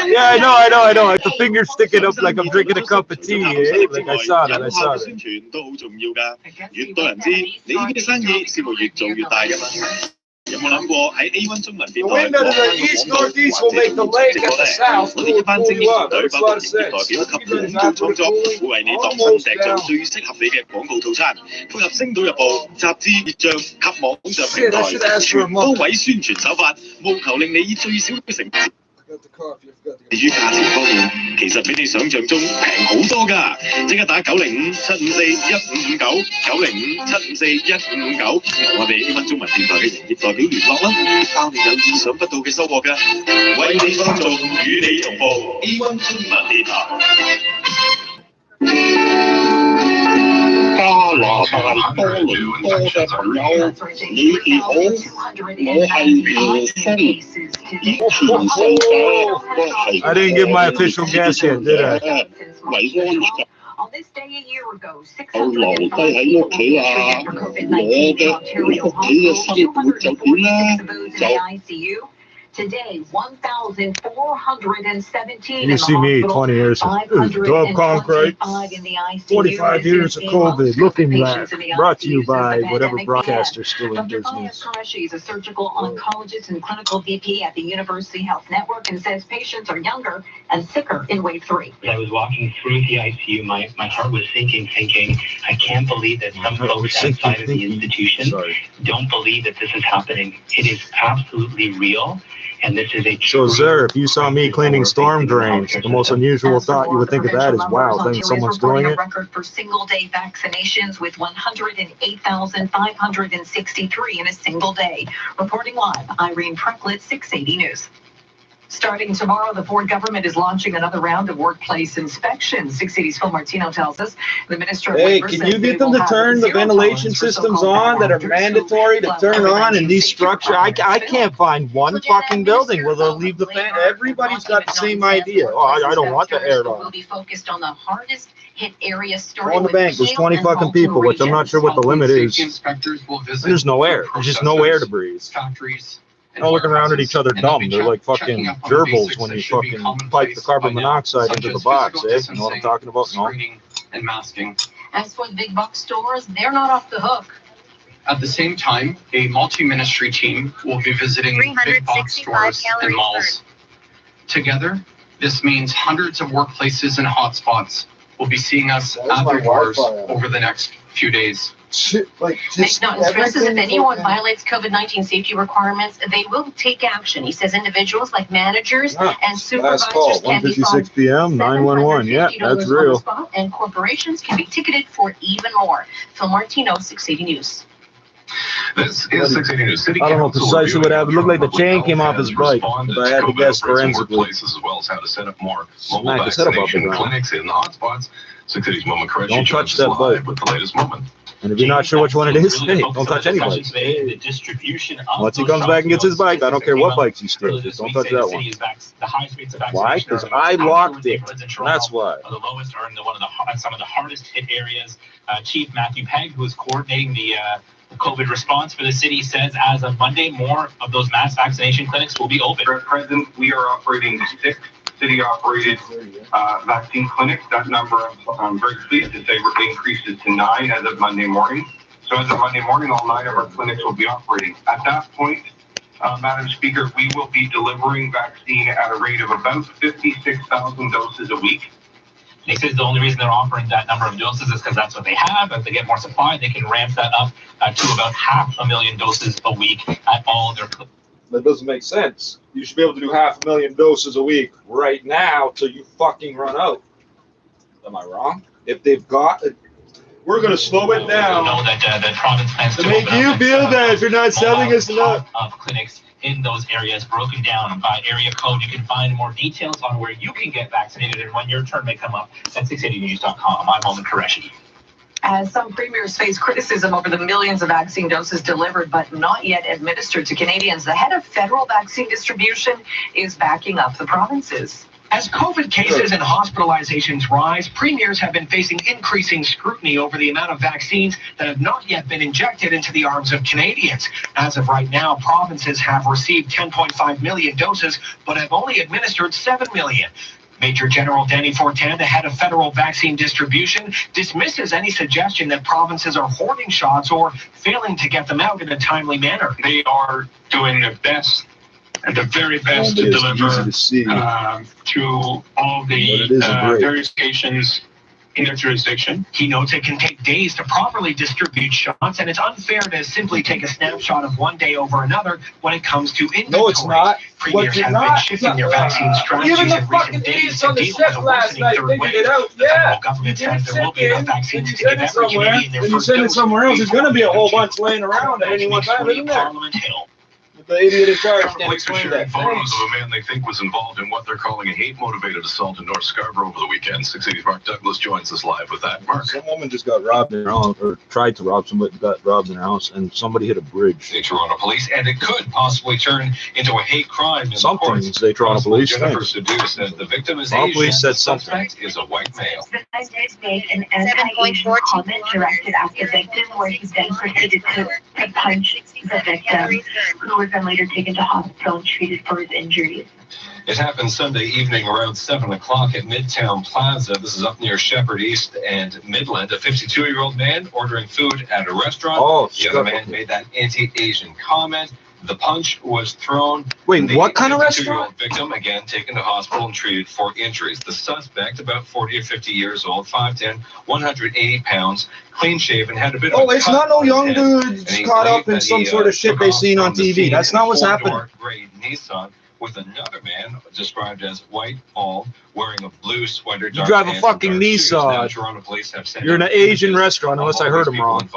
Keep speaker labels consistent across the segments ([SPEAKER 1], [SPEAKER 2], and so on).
[SPEAKER 1] Yeah, I know. It's the finger sticking up like I'm drinking a cup of tea. Eh? Like I saw that.
[SPEAKER 2] 有冇諗過喺 A1 中文電
[SPEAKER 1] The
[SPEAKER 2] 台
[SPEAKER 1] wind out of the east northeast will make the lake at the south
[SPEAKER 2] 我哋一班
[SPEAKER 1] cool
[SPEAKER 2] 精英
[SPEAKER 1] you
[SPEAKER 2] 團
[SPEAKER 1] up.
[SPEAKER 2] 隊
[SPEAKER 1] Makes a
[SPEAKER 2] 包括
[SPEAKER 1] lot of
[SPEAKER 2] 營業代
[SPEAKER 1] sense.
[SPEAKER 2] 表及
[SPEAKER 1] Even
[SPEAKER 2] 廣告
[SPEAKER 1] after
[SPEAKER 2] 創
[SPEAKER 1] the
[SPEAKER 2] 作，
[SPEAKER 1] cooling,
[SPEAKER 2] 會為你度身
[SPEAKER 1] almost
[SPEAKER 2] 訂造
[SPEAKER 1] down.
[SPEAKER 2] 最適合你嘅廣告套餐，配合星島日報、雜誌、熱像及網上平
[SPEAKER 1] Shit, I should ask
[SPEAKER 2] 台，
[SPEAKER 1] for a
[SPEAKER 2] 全多
[SPEAKER 1] muffin.
[SPEAKER 2] 位宣傳手法，務求令你以最少嘅成本。
[SPEAKER 1] I got the coffee. I forgot to
[SPEAKER 2] 至於價錢方面，其實比你想象中平好多㗎，即刻打905-754-1559，905-754-1559，同我哋 A1 中文電台嘅營業代表聯絡啦，包你有意想不到嘅收穫㗎，為你創造，與你同步 A1 中文電台。
[SPEAKER 3] 加拿大多倫多嘅朋友，你哋好，我係袁生。我全世界都係
[SPEAKER 1] I didn't give my official guess yet, did I?
[SPEAKER 3] 為安全。就留低喺屋企啊！我嘅屋企嘅生活就點咧？就
[SPEAKER 4] Today, 1,417
[SPEAKER 1] You see me 20 years, dog concrete, 45 years of COVID, looking back, brought to you by whatever broadcaster still in business.
[SPEAKER 4] Qureshi is a surgical oncologist and clinical VP at the University Health Network and says patients are younger and sicker in wave 3.
[SPEAKER 5] As I was walking through the ICU, my heart was thinking, I can't believe that some folks outside of the institution don't believe that this is happening. It is absolutely real. And this is a
[SPEAKER 1] So, sir, if you saw me cleaning storm drains, the most unusual thought you would think of that is, wow, then someone's doing it.
[SPEAKER 4] Record for single-day vaccinations with 108,563 in a single day. Reporting live, Irene Precklett, 680 News. Starting tomorrow, the Ford government is launching another round of workplace inspections. 680's Phil Martino tells us the Minister of Labor
[SPEAKER 1] Hey, can you get them to turn the ventilation systems on that are mandatory to turn on in these structures? I can't find one fucking building where they'll leave the fan. Everybody's got the same idea. Oh, I don't want the air on.
[SPEAKER 4] Will be focused on the hardest hit areas.
[SPEAKER 1] On the bank, there's 20 fucking people, which I'm not sure what the limit is. There's no air. There's just no air to breathe.
[SPEAKER 6] Factories.
[SPEAKER 1] They're looking around at each other dumb. They're like fucking gerbils when you fucking pipe the carbon monoxide into the box, eh? You know what I'm talking about? No?
[SPEAKER 6] And masking.
[SPEAKER 4] As for the big box stores, they're not off the hook.
[SPEAKER 6] At the same time, a multi-ministry team will be visiting big box stores and malls. Together, this means hundreds of workplaces and hotspots will be seeing us at their doors over the next few days.
[SPEAKER 4] McNaughton stresses if anyone violates COVID-19 safety requirements, they will take action. He says individuals like managers and supervisors can be fined
[SPEAKER 1] 1:56 p.m. 911. Yeah, that's real.
[SPEAKER 4] And corporations can be ticketed for even more. Phil Martino, 680 News.
[SPEAKER 7] This is 680 News. City
[SPEAKER 1] I don't know
[SPEAKER 7] Council
[SPEAKER 1] precisely what happened. It looked like the chain came off his bike,
[SPEAKER 7] responded
[SPEAKER 1] but I had to
[SPEAKER 7] COVID
[SPEAKER 1] guess
[SPEAKER 7] outbreaks in
[SPEAKER 1] forensically.
[SPEAKER 7] workplaces, as well as how to set up more mobile
[SPEAKER 1] Smack his head above the
[SPEAKER 7] vaccination
[SPEAKER 1] ground.
[SPEAKER 7] clinics in the hotspots. 680's Moma Qureshi
[SPEAKER 1] Don't
[SPEAKER 7] joins
[SPEAKER 1] touch
[SPEAKER 7] us
[SPEAKER 1] that
[SPEAKER 7] live
[SPEAKER 1] bike.
[SPEAKER 7] with the latest moment.
[SPEAKER 1] And if you're not sure which one it is, hey, don't touch any bike.
[SPEAKER 5] The distribution of
[SPEAKER 1] Once he comes back and gets his bike, I don't care what bikes he steals. Just don't touch that one. Why? Because I locked it. That's why.
[SPEAKER 5] The lowest are in some of the hardest hit areas. Chief Matthew Pegg, who is coordinating the COVID response for the city, says as of Monday, more of those mass vaccination clinics will be open.
[SPEAKER 8] At present, we are operating 6 city-operated vaccine clinics. That number, I'm very pleased to say, we're increases to 9 as of Monday morning. So as of Monday morning, all 9 of our clinics will be operating. At that point, Madam Speaker, we will be delivering vaccine at a rate of about 56,000 doses a week.
[SPEAKER 5] They said the only reason they're offering that number of doses is because that's what they have. As they get more supply, they can ramp that up to about 500,000 doses a week at all their clinics.
[SPEAKER 1] That doesn't make sense. You should be able to do 500,000 doses a week right now till you fucking run out. Am I wrong? If they've got it, we're going to slow it down.
[SPEAKER 5] Know that the province plans
[SPEAKER 1] to make you feel bad if you're not selling us enough.
[SPEAKER 5] Of clinics in those areas broken down by area code. You can find more details on where you can get vaccinated and when your turn may come up at 680news.com. I'm Moma Qureshi.
[SPEAKER 4] As some premiers face criticism over the millions of vaccine doses delivered but not yet administered to Canadians, the head of federal vaccine distribution is backing up the provinces.
[SPEAKER 9] As COVID cases and hospitalizations rise, premiers have been facing increasing scrutiny over the amount of vaccines that have not yet been injected into the arms of Canadians. As of right now, provinces have received 10.5 million doses, but have only administered 7 million. Major General Danny Fortin, the head of federal vaccine distribution, dismisses any suggestion that provinces are hoarding shots or failing to get them out in a timely manner.
[SPEAKER 6] They are doing their best, at the very best, to deliver to all the various patients in their jurisdiction.
[SPEAKER 9] He notes it can take days to properly distribute shots, and it's unfair to simply take a snapshot of one day over another when it comes to inventory.
[SPEAKER 1] No, it's not.
[SPEAKER 9] Premiers have been shifting their vaccine strategies in recent days to deal with a worsening third wave. The federal government says there will be enough vaccines to give every Canadian their first dose.
[SPEAKER 1] Send it somewhere else. There's going to be a whole bunch laying around at any one time, isn't there?
[SPEAKER 9] Parliament Hill.
[SPEAKER 1] The idiot in charge can't
[SPEAKER 7] Police are
[SPEAKER 1] explain
[SPEAKER 7] sharing
[SPEAKER 1] that.
[SPEAKER 7] photos of a man they think was involved in what they're calling a hate-motivated assault in North Scarborough over the weekend. 6 City's Mark Douglas joins us live with that. Mark.
[SPEAKER 1] Some woman just got robbed in her house, or tried to rob somebody, got robbed in her house, and somebody hit a bridge.
[SPEAKER 7] The Toronto police, and it could possibly turn into a hate crime.
[SPEAKER 1] Some things they Toronto police
[SPEAKER 7] Jennifer
[SPEAKER 1] think.
[SPEAKER 7] Sadu said the victim is
[SPEAKER 1] Toronto
[SPEAKER 7] Asian.
[SPEAKER 1] police said
[SPEAKER 7] The
[SPEAKER 1] something.
[SPEAKER 7] suspect is a white male.
[SPEAKER 10] The guy did make an anti-Asian comment directed at the victim, where he then proceeded to punch the victim, who was then later taken to hospital and treated for his injuries.
[SPEAKER 7] It happened Sunday evening around 7 o'clock at Midtown Plaza. This is up near Shepherd East and Midland. A 52-year-old man ordering food at a restaurant.
[SPEAKER 1] Oh,
[SPEAKER 7] the other man made that anti-Asian comment. The punch was thrown.
[SPEAKER 1] Wait, what kind of restaurant?
[SPEAKER 7] Victim, again, taken to hospital and treated for injuries. The suspect, about 40 or 50 years old, 5'10", 180 pounds, clean-shaven, had a bit of a
[SPEAKER 1] it's
[SPEAKER 7] cut
[SPEAKER 1] not no
[SPEAKER 7] on his
[SPEAKER 1] young
[SPEAKER 7] head,
[SPEAKER 1] dudes
[SPEAKER 7] and he
[SPEAKER 1] caught up
[SPEAKER 7] claimed
[SPEAKER 1] in
[SPEAKER 7] that
[SPEAKER 1] some
[SPEAKER 7] he,
[SPEAKER 1] sort of shit
[SPEAKER 7] took
[SPEAKER 1] they
[SPEAKER 7] off
[SPEAKER 1] seen
[SPEAKER 7] from
[SPEAKER 1] on
[SPEAKER 7] the
[SPEAKER 1] TV.
[SPEAKER 7] scene
[SPEAKER 1] That's
[SPEAKER 7] in a
[SPEAKER 1] not what's happening.
[SPEAKER 7] four-door gray Nissan with another man described as white, bald, wearing a blue sweater.
[SPEAKER 1] You drive a fucking Nissan.
[SPEAKER 7] Toronto police have sent
[SPEAKER 1] You're in an Asian restaurant, unless I heard him wrong.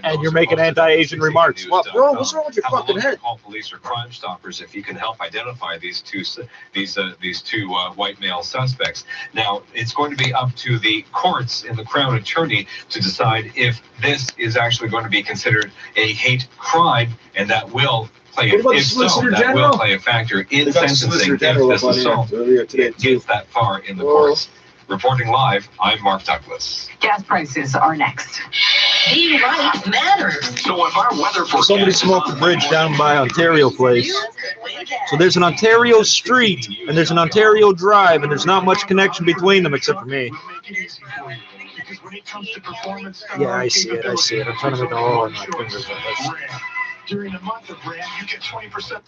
[SPEAKER 1] And you're making anti-Asian remarks. What, bro? What's wrong with your fucking head?
[SPEAKER 7] Call police or Crime Stoppers if you can help identify these two white male suspects. Now, it's going to be up to the courts and the Crown Attorney to decide if this is actually going to be considered a hate crime, and that will play a factor in sentencing if this assault gets that far in the courts. Reporting live, I'm Mark Douglas.
[SPEAKER 4] Gas prices are next. Being right matters.
[SPEAKER 7] So if our weather forecast
[SPEAKER 1] Somebody smoked a bridge down by Ontario Place. So there's an Ontario Street, and there's an Ontario Drive, and there's not much connection between them except for me. Yeah, I see it. I'm trying to make a hole in my fingers.
[SPEAKER 9] During the month of brand, you get 20%.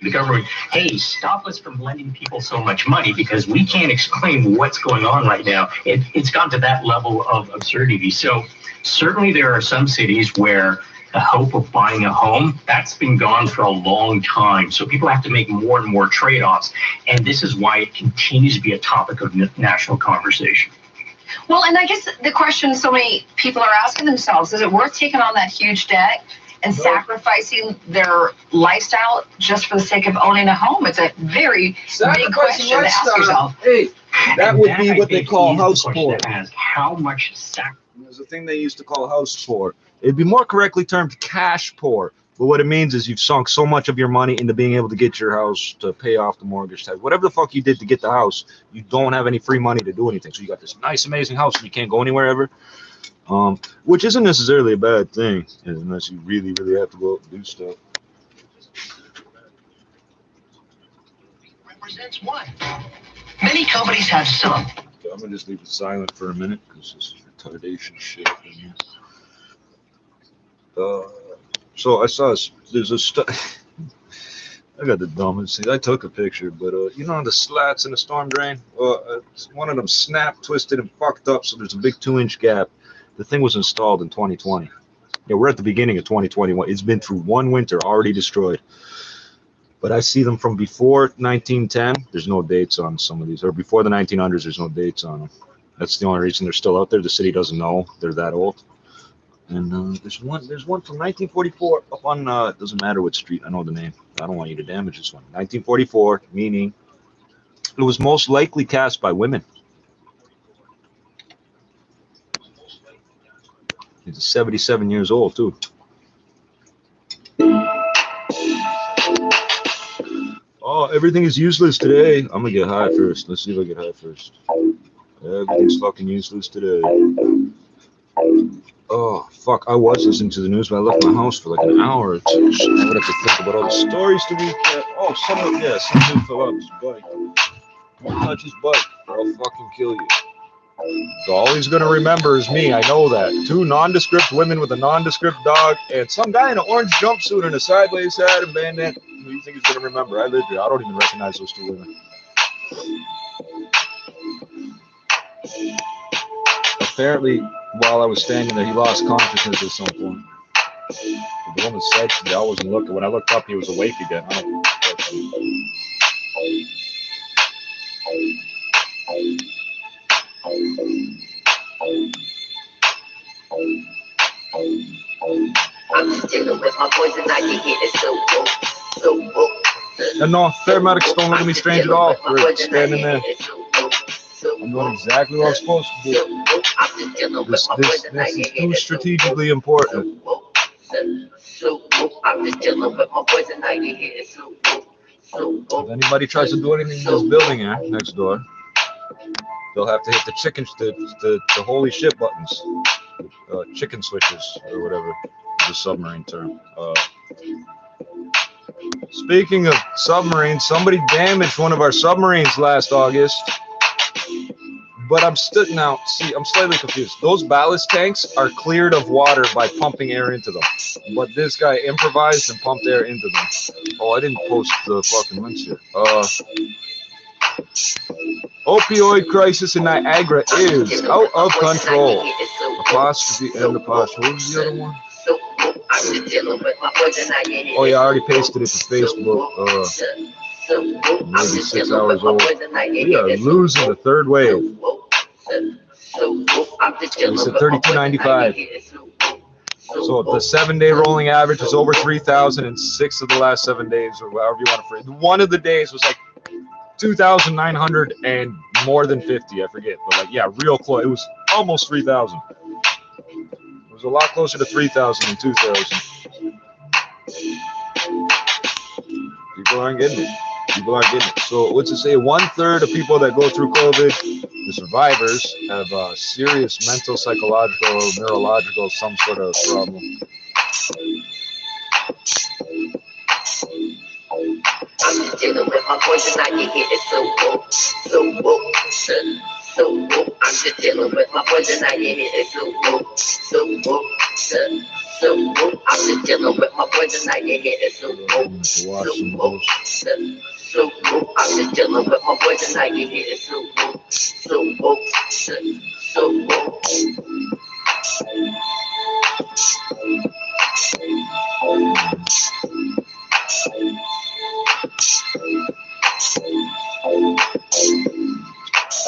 [SPEAKER 5] The government, hey, stop us from lending people so much money because we can't explain what's going on right now. It's gone to that level of absurdity. So certainly there are some cities where the hope of buying a home, that's been gone for a long time. So people have to make more and more trade-offs. And this is why it continues to be a topic of national conversation.
[SPEAKER 11] Well, and I guess the question so many people are asking themselves, is it worth taking on that huge debt and sacrificing their lifestyle just for the sake of owning a home? It's a very big question to ask yourself.
[SPEAKER 1] Hey, that would be what they call house poor.
[SPEAKER 5] How much
[SPEAKER 1] There's a thing they used to call house poor. It'd be more correctly termed cash poor. But what it means is you've sunk so much of your money into being able to get your house to pay off the mortgage tax. Whatever the fuck you did to get the house, you don't have any free money to do anything. So you got this nice, amazing house and you can't go anywhere ever. Which isn't necessarily a bad thing, unless you really, really have to go out and do stuff.
[SPEAKER 9] Represents what? Many companies have some.
[SPEAKER 1] Okay, I'm gonna just leave it silent for a minute because this is retardation shit. So I saw there's a I got the dumbest thing. I took a picture, but you know the slats in the storm drain? One of them snapped, twisted, and fucked up, so there's a big 2-inch gap. The thing was installed in 2020. Yeah, we're at the beginning of 2021. It's been through one winter, already destroyed. But I see them from before 1910. There's no dates on some of these, or before the 1900s. There's no dates on them. That's the only reason they're still out there. The city doesn't know they're that old. And there's one from 1944 up on. It doesn't matter what street. I know the name. I don't want you to damage this one. 1944, meaning it was most likely cast by women. He's 77 years old, too. Oh, Oh, everything is useless today. I'm gonna get high first. Let's see if I get high first. Everything's fucking useless today. Oh, fuck. I was listening to the news, but I left my house for like an hour or two. So I would have to think about all the stories to recap. Oh, some dude fell off his bike. Don't touch his bike or I'll fucking kill you. So all he's going to remember is me. I know that. 2 nondescript women with a nondescript dog and some guy in an orange jumpsuit and a sideways hat and bandana. Who do you think he's going to remember? I live here. I don't even recognize those 2 women. Apparently, while I was standing there, he lost consciousness at some point. The woman said to me, I wasn't looking. When I looked up, he was awake again. I don't know. And no, paramedics don't look at me strange at all for standing there. I'm doing exactly what I'm supposed to do. This is too strategically important. If anybody tries to do anything in this building here, next door, they'll have to hit the holy shit buttons. Chicken switches, or whatever, the submarine term. Speaking of submarines, somebody damaged one of our submarines last August. But I'm slightly confused. Those ballast tanks are cleared of water by pumping air into them. But this guy improvised and pumped air into them. Oh, I didn't post the fucking links here. Opioid crisis in Niagara is out of control. Apostrophe and apostrophe. What was the other one? Oh yeah, I already pasted it to Facebook. Maybe 6 hours old. We are losing the 3rd wave. It's at 32.95. So the 7-day rolling average is over 3,000 in 6 of the last 7 days, or however you want to phrase it. One of the days was like 2,900 and more than 50. I forget, but like real close. It was almost 3,000. It was a lot closer to 3,000 than 2,000. People aren't getting it. So what's it say? 1/3 of people that go through COVID, the survivors, have serious mental, psychological, neurological, some sort of problem. I'm just dealing with my poison. I get it. It's so woke. I'm just dealing with my poison. I get it. It's so woke. I'm just dealing with my poison. I get it. It's so woke. I'm just dealing with my poison. I get it. It's so woke.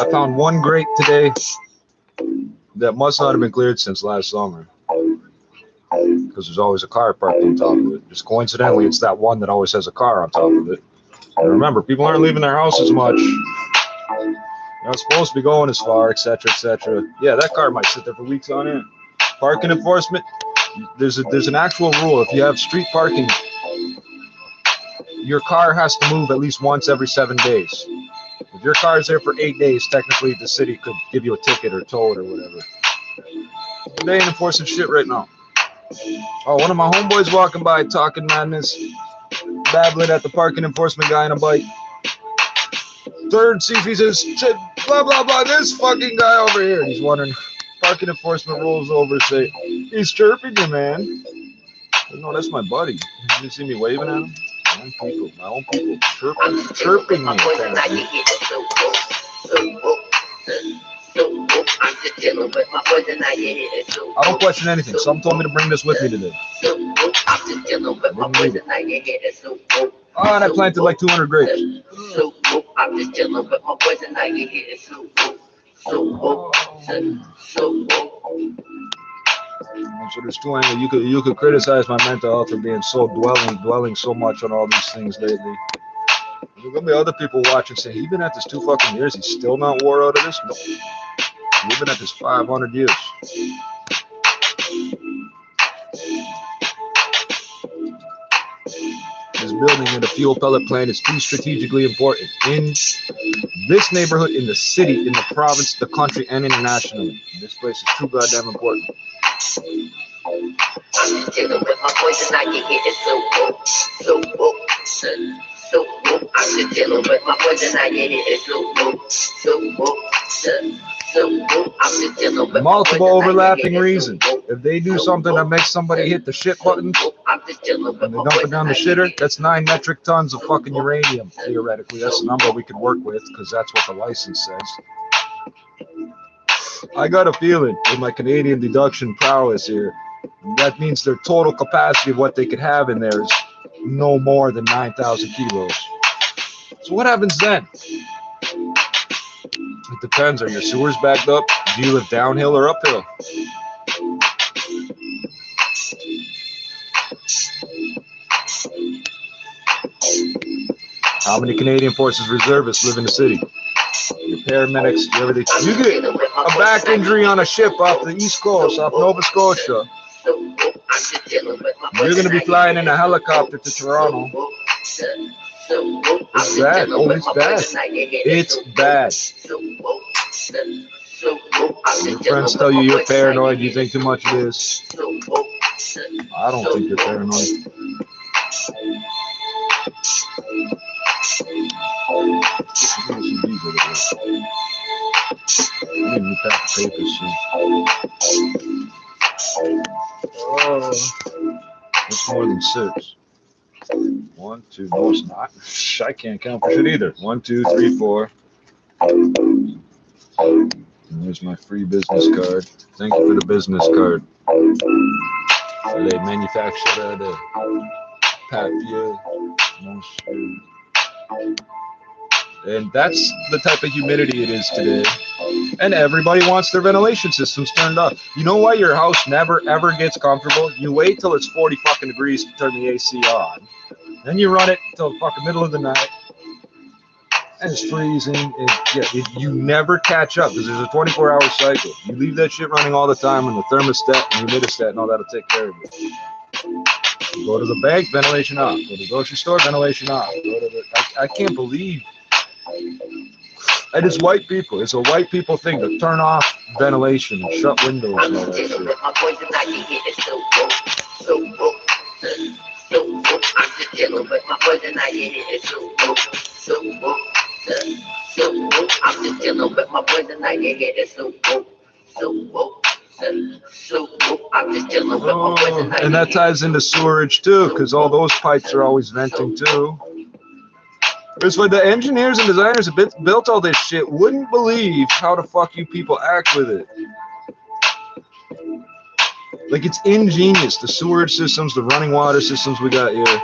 [SPEAKER 1] I found one grate today that must not have been cleared since last summer, because there's always a car parked on top of it. Just coincidentally, it's that one that always has a car on top of it. And remember, people aren't leaving their house as much. You're not supposed to be going as far, etc., etc. Yeah, that car might sit there for weeks on end. Parking enforcement, there's an actual rule. If you have street parking, your car has to move at least once every 7 days. If your car is there for 8 days, technically the city could give you a ticket or tow it or whatever. They ain't enforcing shit right now. Oh, one of my homeboys walking by talking madness, babbling at the parking enforcement guy on a bike. Third chief, he says, blah, blah, blah, this fucking guy over here. And he's wondering, parking enforcement rolls over and say, he's chirping you, man. No, that's my buddy. You see me waving at him? My own people chirping me. I don't question anything. Some told me to bring this with me today. Oh, and I planted like 200 grapes. So there's two angles. You could criticize my mental health for being so dwelling so much on all these things lately. There's gonna be other people watching saying, he's been at this 2 fucking years, he's still not wore out of this? No. We've been at this 500 years. This building in a fuel pellet plant is too strategically important in this neighborhood, in the city, in the province, the country, and internationally. This place is too goddamn important.
[SPEAKER 12] I'm just chilling with my boys and I get hit. It's so woke, so woke, so woke. I'm just chilling with my boys and I get hit. It's so woke, so woke, so woke. I'm just chilling with
[SPEAKER 1] multiple overlapping reasons. If they do something that makes somebody hit the shit button and they dump it down the shitter, that's 9 metric tons of fucking uranium. Theoretically, that's the number we could work with because that's what the license says. I got a feeling with my Canadian deduction prowess here, that means their total capacity of what they could have in there is no more than 9,000 kilos. So what happens then? It depends. Are your sewers backed up? Do you live downhill or uphill? How many Canadian Forces reservists live in the city? Your paramedics, everything. You get a back injury on a ship off the East Coast, off Nova Scotia. You're going to be flying in a helicopter to Toronto. It's bad. Oh, it's bad. It's bad. Your friends tell you you're paranoid. You think too much of this. I don't think you're paranoid. It's more than 6. 1, 2. No, it's not. I can't count for shit either. 1, 2, 3, 4. And there's my free business card. Thank you for the business card. They manufacture the papier. And that's the type of humidity it is today. And everybody wants their ventilation systems turned off. You know why your house never ever gets comfortable? You wait till it's 40 fucking degrees to turn the AC on. Then you run it until the fucking middle of the night. And it's freezing. You never catch up because there's a 24-hour cycle. You leave that shit running all the time, and the thermostat and humidistat and all that'll take care of it. You go to the bank, ventilation off. Go to the grocery store, ventilation off. Go to the, I can't believe. And it's white people. It's a white people thing to turn off ventilation and shut windows and all that shit. And that ties into sewerage too, because all those pipes are always venting too. It's like the engineers and designers that built all this shit wouldn't believe how the fuck you people act with it. Like, it's ingenious. The sewerage systems, the running water systems we got here,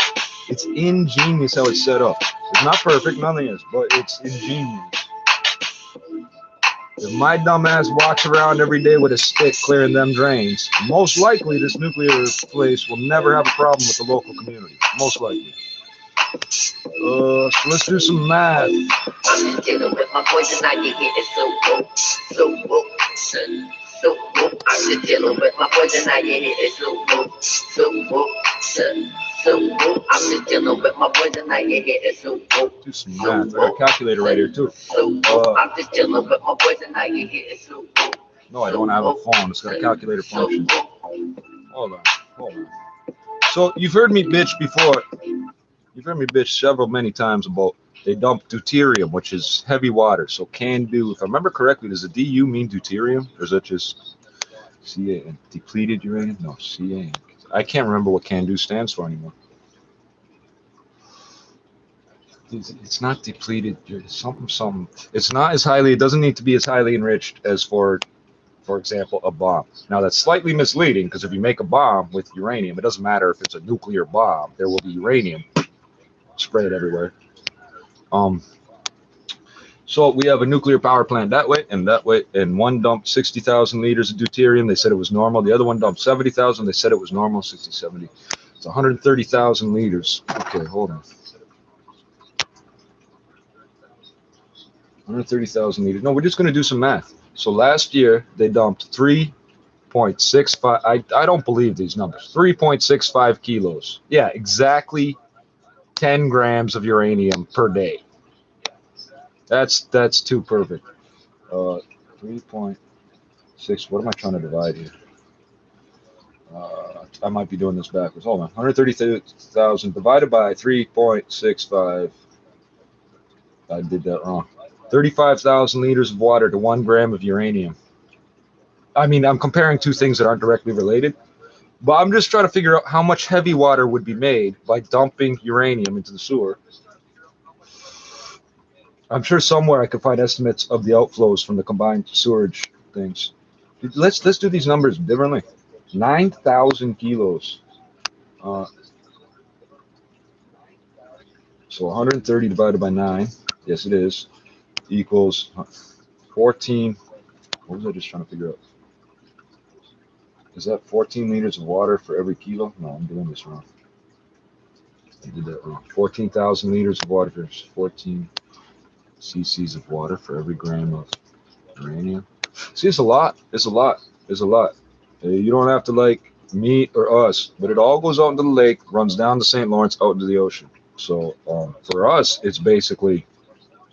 [SPEAKER 1] it's ingenious how it's set up. It's not perfect, nothing is, but it's ingenious. If my dumb ass walks around every day with a stick clearing them drains, most likely this nuclear place will never have a problem with the local community. Most likely. So let's do some math.
[SPEAKER 12] I'm just chilling with my boys and I get hit. It's so woke, so woke, so woke. I'm just chilling with my boys and I get hit. It's so woke, so woke, so woke. I'm just chilling with my boys and I get hit. It's so woke.
[SPEAKER 1] Do some math. I got a calculator right here too.
[SPEAKER 12] I'm just chilling with my boys and I get hit. It's so woke.
[SPEAKER 1] No, I don't have a phone. It's got a calculator function. Hold on. So you've heard me bitch before. You've heard me bitch many times about they dump deuterium, which is heavy water. So can do. If I remember correctly, does the DU mean deuterium, or is that just CA depleted uranium? No, CA. I can't remember what can do stands for anymore. It's not depleted. Something. It's not as highly. It doesn't need to be as highly enriched as for example, a bomb. Now that's slightly misleading because if you make a bomb with uranium, it doesn't matter if it's a nuclear bomb. There will be uranium spread everywhere. So we have a nuclear power plant that way, and one dumped 60,000 liters of deuterium. They said it was normal. The other one dumped 70,000. They said it was normal, 60, 70. It's 130,000 liters. Okay, hold on. 130,000 liters. No, we're just going to do some math. So last year, they dumped 3.65. I don't believe these numbers. 3.65 kilos. Yeah, exactly 10 grams of uranium per day. That's too perfect. 3.6. What am I trying to divide here? I might be doing this backwards. Hold on. 132,000 divided by 3.65. I did that wrong. 35,000 liters of water to 1 gram of uranium. I mean, I'm comparing two things that aren't directly related, but I'm just trying to figure out how much heavy water would be made by dumping uranium into the sewer. I'm sure somewhere I could find estimates of the outflows from the combined sewerage things. Let's do these numbers differently. 9,000 kilos. So 130 divided by 9, yes it is, equals 14. What was I just trying to figure out? Is that 14 liters of water for every kilo? No, I'm doing this wrong. I did that wrong. 14,000 liters of water for 14 cc's of water for every gram of uranium. See, it's a lot. It's a lot. It's a lot. You don't have to like me or us, but it all goes out into the lake, runs down the St. Lawrence, out into the ocean. So for us, it's basically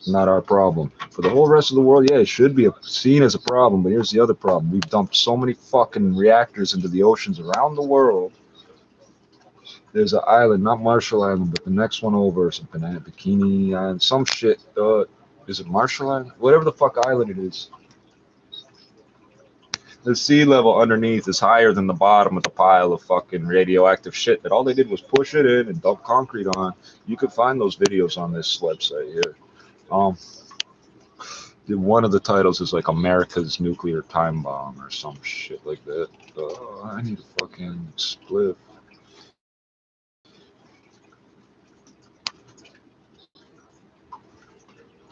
[SPEAKER 1] not our problem. For the whole rest of the world, yeah, it should be seen as a problem, but here's the other problem. We've dumped so many fucking reactors into the oceans around the world. There's an island, not Marshall Island, but the next one over, something, Bikini Island, some shit. Is it Marshall Island? Whatever the fuck island it is. The sea level underneath is higher than the bottom of the pile of fucking radioactive shit that all they did was push it in and dump concrete on. You could find those videos on this website here. One of the titles is like America's Nuclear Time Bomb or some shit like that. I need a fucking split.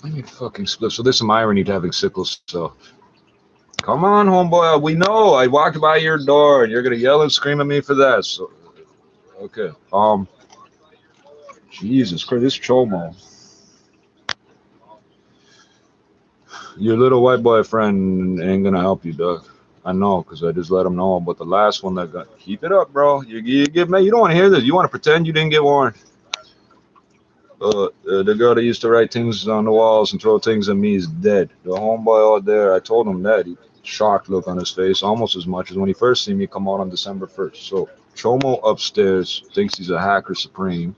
[SPEAKER 1] I need a fucking split. So there's some irony to having sickle cell. Come on, homeboy. We know. I walked by your door, and you're gonna yell and scream at me for that. So, okay. Jesus Christ, this chomo. Your little white boyfriend ain't gonna help you, Doug. I know, because I just let him know about the last one that got. Keep it up, bro. You get me. You don't want to hear this. You want to pretend you didn't get warned. The girl that used to write things on the walls and throw things at me is dead. The homeboy out there, I told him that. He shocked look on his face, almost as much as when he first seen me come out on December 1st. So Chomo upstairs thinks he's a hacker supreme,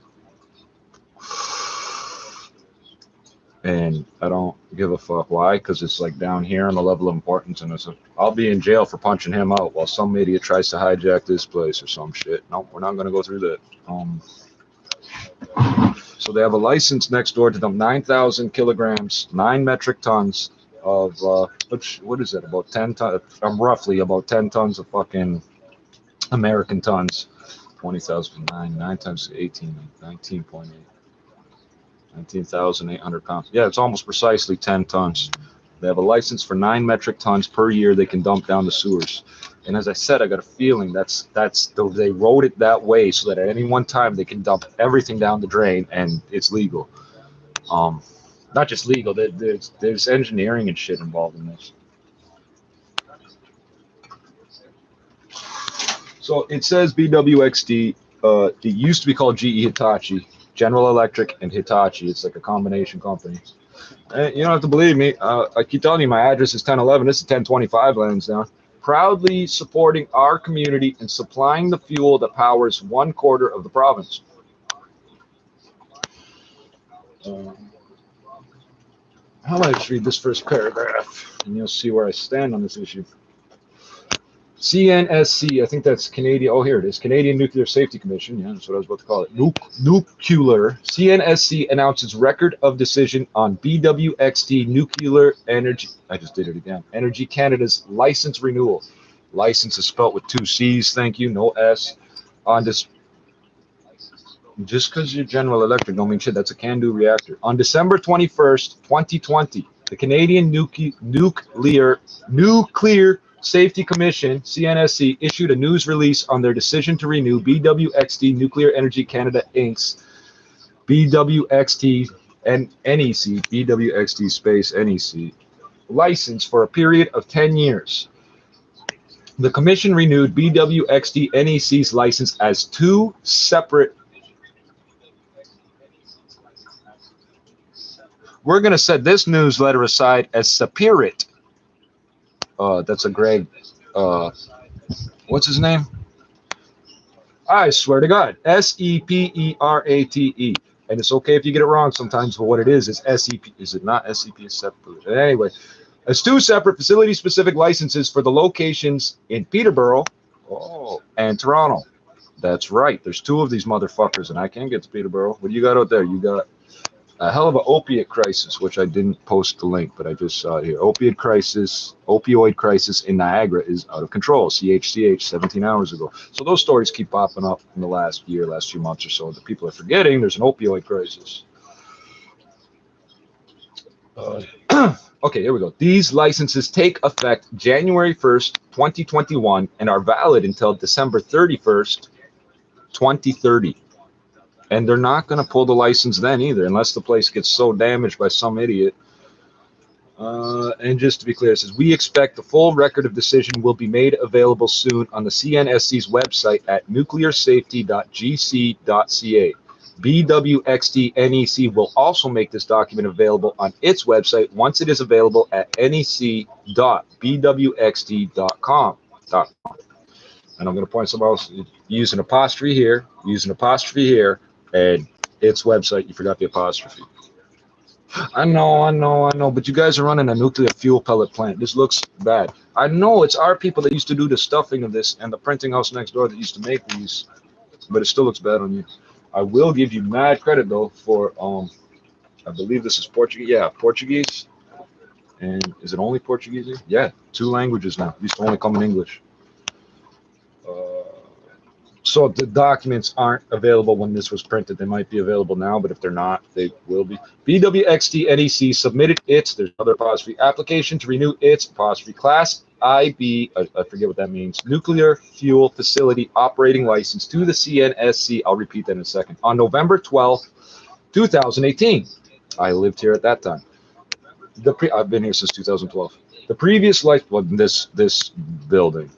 [SPEAKER 1] and I don't give a fuck. Why? Because it's like down here on the level of importance, and I'll be in jail for punching him out while some idiot tries to hijack this place or some shit. No, we're not gonna go through that. So they have a license next door to dump 9,000 kilograms, 9 metric tons of, what is it, about 10 tons, roughly about 10 tons of fucking American tons. 20,000, 9 times 18, 19.8. 19,800 pounds. Yeah, it's almost precisely 10 tons. They have a license for 9 metric tons per year they can dump down the sewers. And as I said, I got a feeling they wrote it that way so that at any one time they can dump everything down the drain and it's legal. Not just legal, there's engineering and shit involved in this. So it says BWXT. It used to be called GE Hitachi, General Electric and Hitachi. It's like a combination company. And you don't have to believe me. I keep telling you my address is 1011. This is 1025 Lansdowne. Proudly supporting our community and supplying the fuel that powers 1/4 of the province. How about I just read this first paragraph, and you'll see where I stand on this issue. CNSC, I think that's Canadian. Oh, here it is. Canadian Nuclear Safety Commission. Yeah, that's what I was about to call it. Nuclear. CNSC announces record of decision on BWXT Nuclear Energy. I just did it again. Energy Canada's license renewal. License is spelled with 2 C's. Thank you. No S. On this. Just because you're General Electric don't mean shit. That's a CANDU reactor. On December 21st, 2020, the Canadian Nuclear Safety Commission, CNSC, issued a news release on their decision to renew BWXT Nuclear Energy Canada Inc.'s BWXT and NEC, BWXT space NEC, license for a period of 10 years. The commission renewed BWXT NEC's license as 2 separate we're going to set this newsletter aside as Sepirit. That's a Greg. What's his name? I swear to God. Seperate. And it's okay if you get it wrong sometimes, but what it is SEP. Is it not SEP? It's separate. Anyway, it's 2 separate facility-specific licenses for the locations in Peterborough and Toronto. That's right. There's 2 of these motherfuckers, and I can't get to Peterborough. What do you got out there? You got a hell of an opiate crisis, which I didn't post the link, but I just saw it here. Opioid crisis in Niagara is out of control. CHCH 17 hours ago. So those stories keep popping up in the last few months or so. The people are forgetting there's an opioid crisis. Okay, here we go. These licenses take effect January 1st, 2021, and are valid until December 31st, 2030. And they're not going to pull the license then either, unless the place gets so damaged by some idiot. And just to be clear, it says, we expect the full record of decision will be made available soon on the CNSC's website at nuclearsafety.gc.ca. BWXT NEC will also make this document available on its website once it is available at nec.bwxt.com. And I'm going to point somewhere else. Use an apostrophe here, and its website, you forgot the apostrophe. I know, but you guys are running a nuclear fuel pellet plant. This looks bad. I know it's our people that used to do the stuffing of this and the printing house next door that used to make these, but it still looks bad on you. I will give you mad credit, though, for, I believe this is Portuguese. Yeah, Portuguese. And is it only Portuguese here? Yeah, 2 languages now. It used to only come in English. So the documents aren't available when this was printed. They might be available now, but if they're not, they will be. BWXT NEC submitted its, there's another apostrophe, application to renew its apostrophe Class IB, I forget what that means, Nuclear Fuel Facility Operating License to the CNSC. I'll repeat that in a second. On November 12th, 2018. I lived here at that time. I've been here since 2012. The previous this building.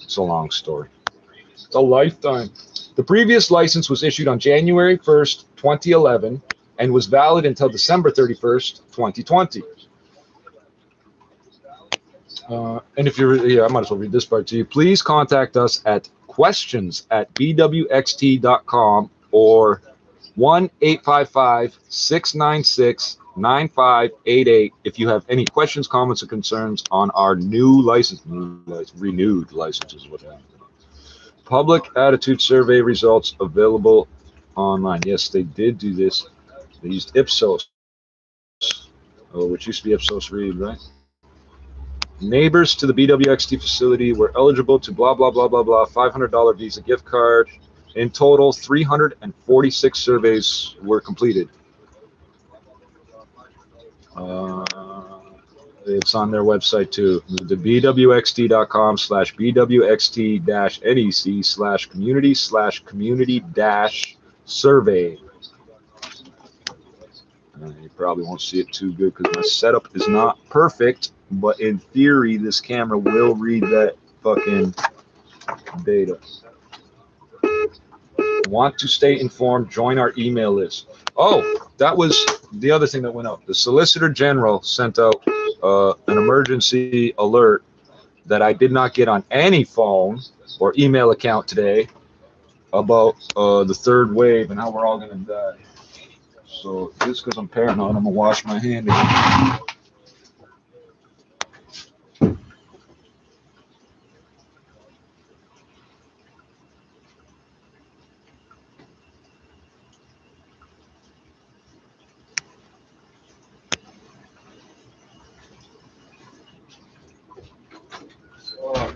[SPEAKER 1] It's a long story. It's a lifetime. The previous license was issued on January 1st, 2011, and was valid until December 31st, 2020. And if you're, I might as well read this part to you. Please contact us at questions@bwxt.com or 1-855-696-9588 if you have any questions, comments, or concerns on our new license, renewed licenses, what happened. Public attitude survey results available online. Yes, they did do this. They used Ipsos, which used to be Ipsos Read, right? Neighbors to the BWXT facility were eligible to blah, blah, blah, blah, blah, $500 Visa gift card. In total, 346 surveys were completed. It's on their website too. The bwxt.com/bwxt-nec/community/community-survey. You probably won't see it too good because my setup is not perfect, but in theory, this camera will read that fucking data. Want to stay informed? Join our email list. Oh, that was the other thing that went out. The Solicitor General sent out an emergency alert that I did not get on any phone or email account today about the 3rd wave and how we're all going to die. So just because I'm paranoid, I'm going to wash my hand again.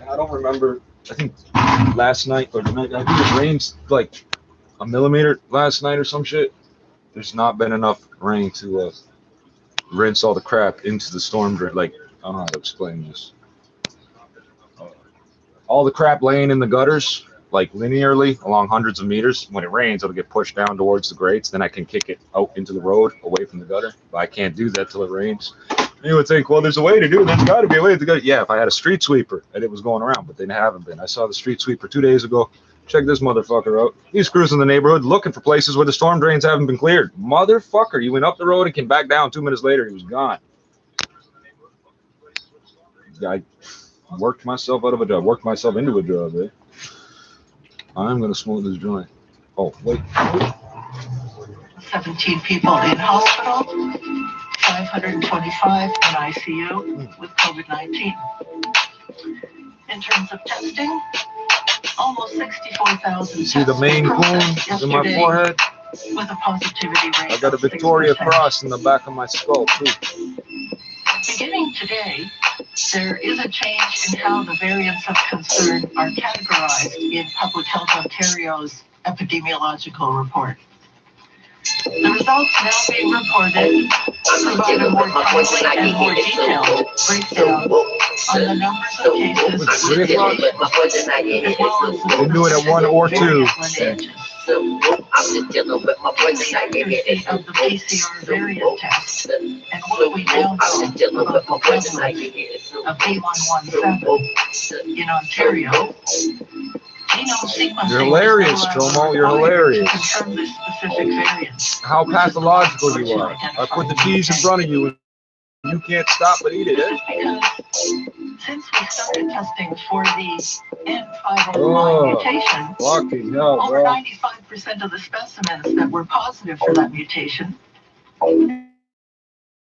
[SPEAKER 1] I don't remember. I think last night or tonight, I think it rained like a millimeter last night or some shit. There's not been enough rain to rinse all the crap into the storm drain. Like, I don't know how to explain this. All the crap laying in the gutters, like linearly along hundreds of meters. When it rains, it'll get pushed down towards the grates. Then I can kick it out into the road away from the gutter. But I can't do that till it rains. You would think, well, there's a way to do it. There's got to be a way to go. Yeah, if I had a street sweeper and it was going around, but they haven't been. I saw the street sweeper 2 days ago. Check this motherfucker out. He's cruising the neighborhood looking for places where the storm drains haven't been cleared. Motherfucker, you went up the road and came back down. 2 minutes later, he was gone. I worked myself out of a job. Worked myself into a job, eh? I'm going to smoke this joint. Oh, wait.
[SPEAKER 4] 17 people in hospital, 525 in ICU with COVID-19. In terms of testing, almost 64,000
[SPEAKER 1] See the main cone in my forehead?
[SPEAKER 4] With a positivity rate.
[SPEAKER 1] I got a Victoria Cross in the back of my skull, too.
[SPEAKER 4] Beginning today, there is a change in how the variants of concern are categorized in Public Health Ontario's epidemiological report. The results now being reported provide a more timely and more detailed breakdown on the numbers of cases, as well as
[SPEAKER 1] They do it at 1 or 2.
[SPEAKER 4] of the PCR variant test, and what we now know about the prevalence of B117 in Ontario.
[SPEAKER 1] You're hilarious, Tomo. You're hilarious.
[SPEAKER 4] Confirm this specific variant.
[SPEAKER 1] How pathological you are. I put the cheese in front of you and you can't stop but eat it, eh?
[SPEAKER 4] Because since we started testing for the N501 mutation,
[SPEAKER 1] fucking hell,
[SPEAKER 4] over
[SPEAKER 1] bro.
[SPEAKER 4] 95% of the specimens that were positive for that mutation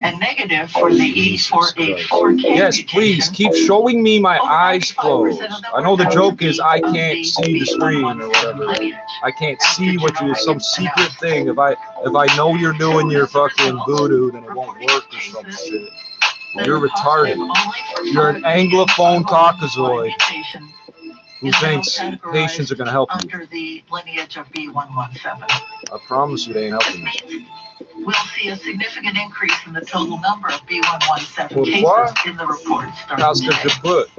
[SPEAKER 4] and negative for the E484K
[SPEAKER 1] Yes,
[SPEAKER 4] mutation,
[SPEAKER 1] please keep showing me my eyes closed. I know the joke is I can't see the screen or whatever. I can't see what you some secret thing. If I know you're doing your fucking voodoo, then it won't work or some shit. You're retarded. You're an anglophone caucasoid who thinks patients are gonna help you.
[SPEAKER 4] under the lineage of B117.
[SPEAKER 1] I promise you they ain't helping me.
[SPEAKER 4] We'll see a significant increase in the total number of B117
[SPEAKER 1] What?
[SPEAKER 4] cases in the report
[SPEAKER 1] How's
[SPEAKER 4] starting
[SPEAKER 1] good
[SPEAKER 4] today.
[SPEAKER 1] to put?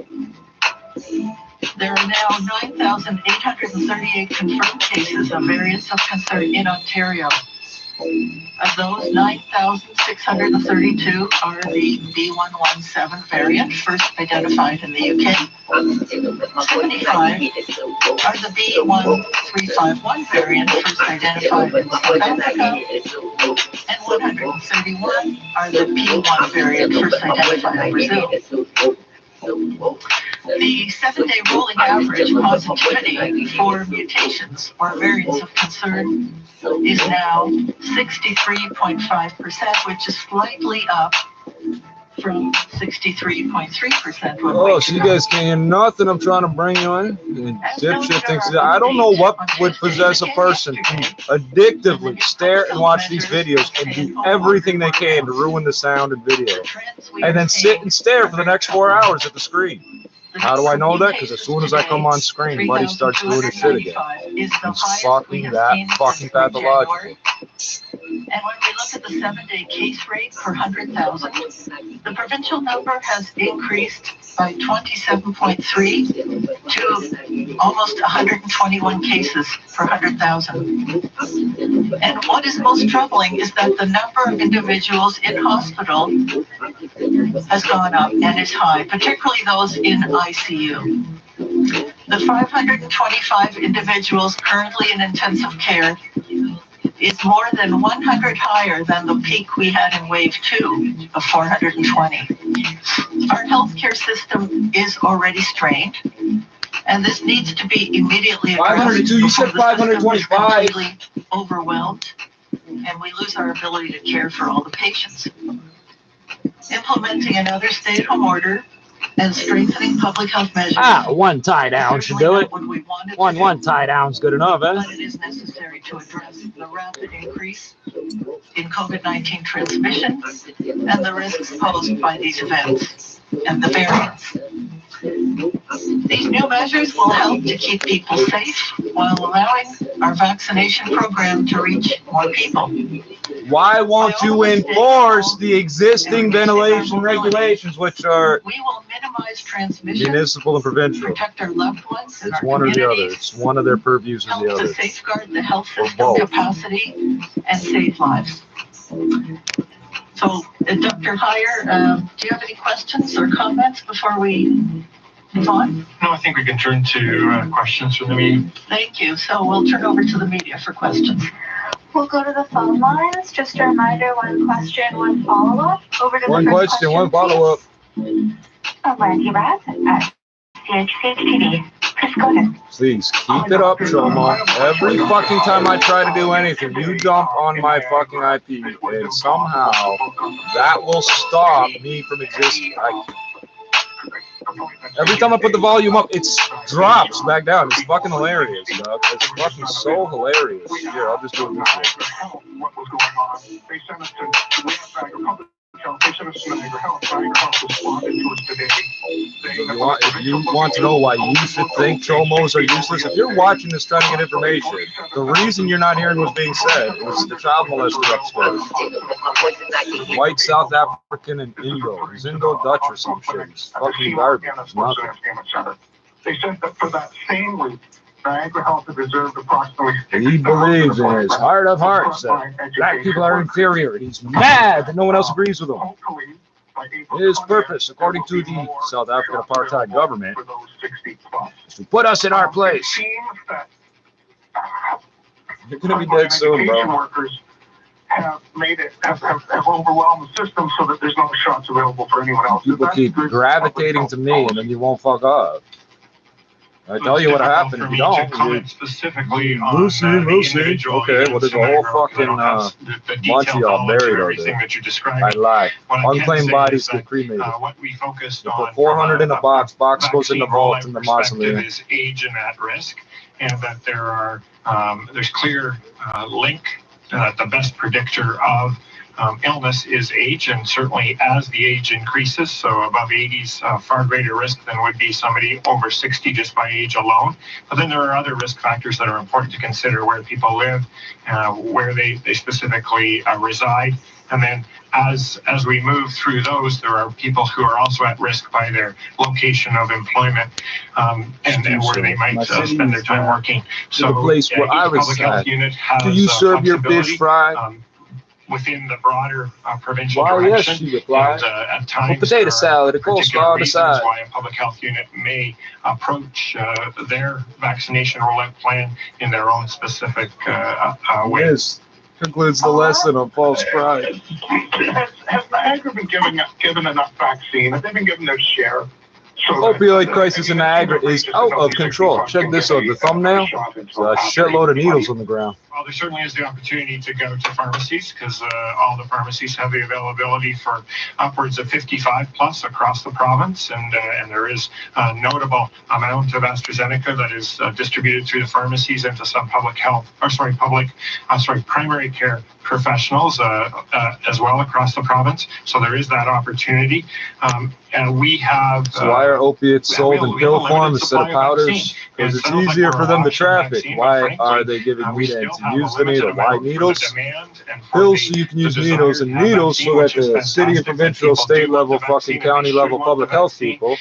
[SPEAKER 4] There are now 9,838 confirmed cases of variants of concern in Ontario. Of those, 9,632 are the B117 variant, first identified in the UK. 75 are the B1351 variant, first identified in South Africa. And 131 are the P1 variant, first identified in Brazil. The 7-day rolling average positivity for mutations or variants of concern is now 63.5%, which is slightly up from 63.3%.
[SPEAKER 1] Oh, so you guys can't hear nothing I'm trying to bring you in? And dipshit thinks that I don't know what would possess a person to addictively stare and watch these videos and do everything they can to ruin the sound and video. And then sit and stare for the next 4 hours at the screen. How do I know that? Because as soon as I come on screen, Buddy starts doing his shit again. It's fucking pathological.
[SPEAKER 4] And when we look at the 7-day case rate per 100,000, the provincial number has increased by 27.3 to almost 121 cases per 100,000. And what is most troubling is that the number of individuals in hospital has gone up and is high, particularly those in ICU. The 525 individuals currently in intensive care is more than 100 higher than the peak we had in wave 2 of 420. Our healthcare system is already strained, and this needs to be immediately addressed.
[SPEAKER 1] 502, you said 525.
[SPEAKER 4] Completely overwhelmed, and we lose our ability to care for all the patients. Implementing another stay-at-home order and strengthening public health measures.
[SPEAKER 1] One tie down should do it. One tie down's good enough, eh?
[SPEAKER 4] But it is necessary to address the rapid increase in COVID-19 transmission and the risks posed by these events and the variants. These new measures will help to keep people safe while allowing our vaccination program to reach more people.
[SPEAKER 1] Why won't you enforce the existing ventilation regulations, which are
[SPEAKER 4] We will minimize transmission,
[SPEAKER 1] municipal and provincial?
[SPEAKER 4] protect our loved ones and
[SPEAKER 1] It's
[SPEAKER 4] our
[SPEAKER 1] one or the other.
[SPEAKER 4] communities,
[SPEAKER 1] It's one of their purviews or
[SPEAKER 4] help
[SPEAKER 1] the
[SPEAKER 4] to
[SPEAKER 1] other.
[SPEAKER 4] safeguard the health
[SPEAKER 1] Or
[SPEAKER 4] system
[SPEAKER 1] both.
[SPEAKER 4] capacity and save lives. So, Dr. Heyer, do you have any questions or comments before we Yvonne?
[SPEAKER 9] No, I think we can turn to questions from the meeting.
[SPEAKER 4] Thank you. So we'll turn over to the media for questions.
[SPEAKER 10] We'll go to the phone lines. Just a reminder, one question, one follow-up. Over to
[SPEAKER 1] One
[SPEAKER 10] the first
[SPEAKER 1] question, one follow-up.
[SPEAKER 10] Randy Rath at CHCTV. Please go ahead.
[SPEAKER 1] Please keep it up, Chomo. Every fucking time I try to do anything, you jump on my fucking IP, and somehow that will stop me from existing. Every time I put the volume up, it drops back down. It's fucking hilarious, dog. It's fucking so hilarious. Here, I'll just do it this way.
[SPEAKER 8] What was going on? They sent us to they sent us to Niagara Health. Niagara Health responded to us today.
[SPEAKER 1] If you want to know why you should think chomos are useless, if you're watching this trying to get information, the reason you're not hearing what's being said is the child molester upstairs. White South African and Indo Dutch or some shit. It's fucking garbage. It's nothing.
[SPEAKER 8] They said that for that same week, Niagara Health had reserved approximately.
[SPEAKER 1] He believes in his heart of hearts that black people are inferior, and he's mad that no one else agrees with him. His purpose, according to the South African apartheid government, is to put us in our place. You're gonna be dead soon, bro.
[SPEAKER 8] Have made it, have overwhelmed the system so that there's no shots available for anyone else.
[SPEAKER 1] People keep gravitating to me, and then you won't fuck up. I tell you what happened if you don't.
[SPEAKER 9] Specifically on
[SPEAKER 1] Lucy. Okay, well, there's a whole fucking bunch of y'all buried over there. I lie. Unclaimed bodies get cremated.
[SPEAKER 9] What we focused
[SPEAKER 1] they
[SPEAKER 9] on
[SPEAKER 1] put 400 in a box goes in the vault in the mausoleum.
[SPEAKER 9] Is age and at risk, and that there are there's clear link. The best predictor of illness is age, and certainly as the age increases, so above 80 is far greater risk than would be somebody over 60 just by age alone. But then there are other risk factors that are important to consider: where people live, where they specifically reside, and then as we move through those, there are people who are also at risk by their location of employment and where they might spend their time working. So
[SPEAKER 1] the place where I was at. Do you serve your fish fry?
[SPEAKER 9] Within the broader provincial
[SPEAKER 1] Why,
[SPEAKER 9] direction,
[SPEAKER 1] yes, she replied.
[SPEAKER 9] And, at times,
[SPEAKER 1] potato salad, a coleslaw on the side.
[SPEAKER 9] Why a public health unit may approach their vaccination rollout plan in their own specific way.
[SPEAKER 1] Yes, concludes the lesson on false pride.
[SPEAKER 8] Has Niagara been given enough vaccine? Have they been given their share?
[SPEAKER 1] Opioid crisis in Niagara is out of control. Check this out, the thumbnail. There's a shitload of needles on the ground.
[SPEAKER 9] Well, there certainly is the opportunity to go to pharmacies because all the pharmacies have the availability for upwards of 55 plus across the province, and there is a notable amount of AstraZeneca that is distributed through the pharmacies into some primary care professionals as well across the province. So there is that opportunity. And we have.
[SPEAKER 1] So why are opiates sold in pill form instead of powders? Because it's easier for them to traffic. Why are they giving me to use the needle? Why needles? Pills so you can use needles, and needles so that the city and provincial, state level, fucking county level public health people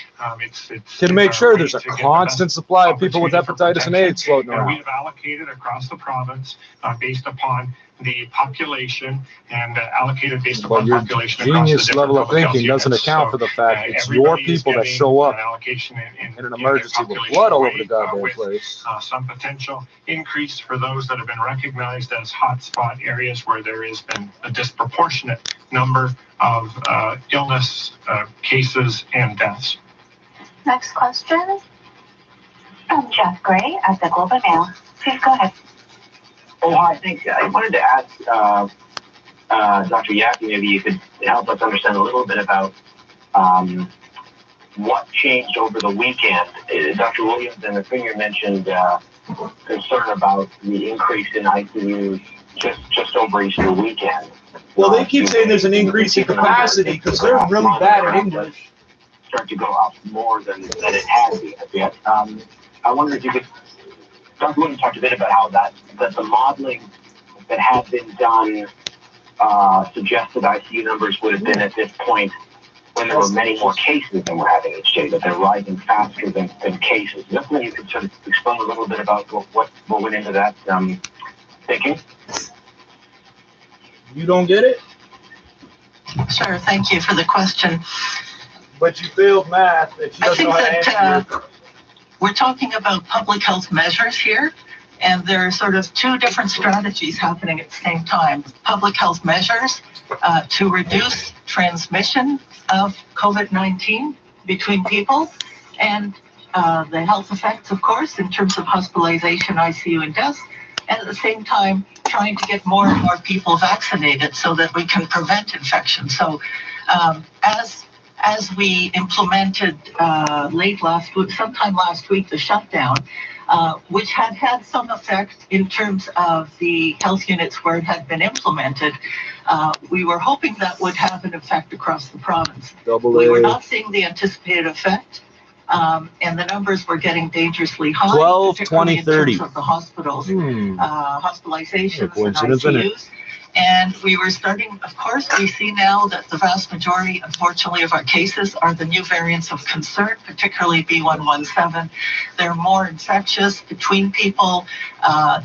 [SPEAKER 1] can make sure there's a constant supply of people with hepatitis and AIDS floating around.
[SPEAKER 9] And we have allocated across the province based upon the population and allocated based upon population.
[SPEAKER 1] Your genius level of thinking doesn't account for the fact it's your people that show up in an emergency with blood all over the goddamn place.
[SPEAKER 9] Some potential increase for those that have been recognized as hotspot areas where there has been a disproportionate number of illness cases and deaths.
[SPEAKER 10] Next question from Jeff Gray at the Globe and Mail. Please go ahead.
[SPEAKER 13] Oh, hi, thanks. I wanted to ask Dr. Yaki, maybe you could help us understand a little bit about what changed over the weekend. Dr. Williams and the Premier mentioned concern about the increase in ICUs just over Easter weekend.
[SPEAKER 1] Well, they keep saying there's an increase in capacity because they're really bad at English.
[SPEAKER 13] Start to go up more than it has yet. I wonder if you could. Dr. Williams talked a bit about how that the modeling that had been done suggested ICU numbers would have been at this point when there were many more cases than we're having each day, that they're rising faster than cases. Is that something you could sort of explain a little bit about what went into that thinking?
[SPEAKER 1] You don't get it?
[SPEAKER 4] Sure, thank you for the question.
[SPEAKER 1] but you failed math, and she
[SPEAKER 14] I
[SPEAKER 1] doesn't
[SPEAKER 14] think
[SPEAKER 1] know how to answer
[SPEAKER 14] that we're talking about public health measures here, and there are sort of two different strategies happening at the same time. Public health measures to reduce transmission of COVID-19 between people, and the health effects, of course, in terms of hospitalization, ICU, and deaths, and at the same time trying to get more and more people vaccinated so that we can prevent infection. So as we implemented late last week, sometime last week, the shutdown, which had some effect in terms of the health units where it had been implemented, we were hoping that would have an effect across the province. We were not seeing the anticipated effect, and the numbers were getting dangerously high,
[SPEAKER 1] 12,
[SPEAKER 14] particularly
[SPEAKER 1] 20, 30.
[SPEAKER 14] in terms of the hospitals, hospitalizations and
[SPEAKER 1] Coincidence, isn't it?
[SPEAKER 14] ICUs. And we were starting, of course, we see now that the vast majority, unfortunately, of our cases are the new variants of concern, particularly B117. They're more infectious between people.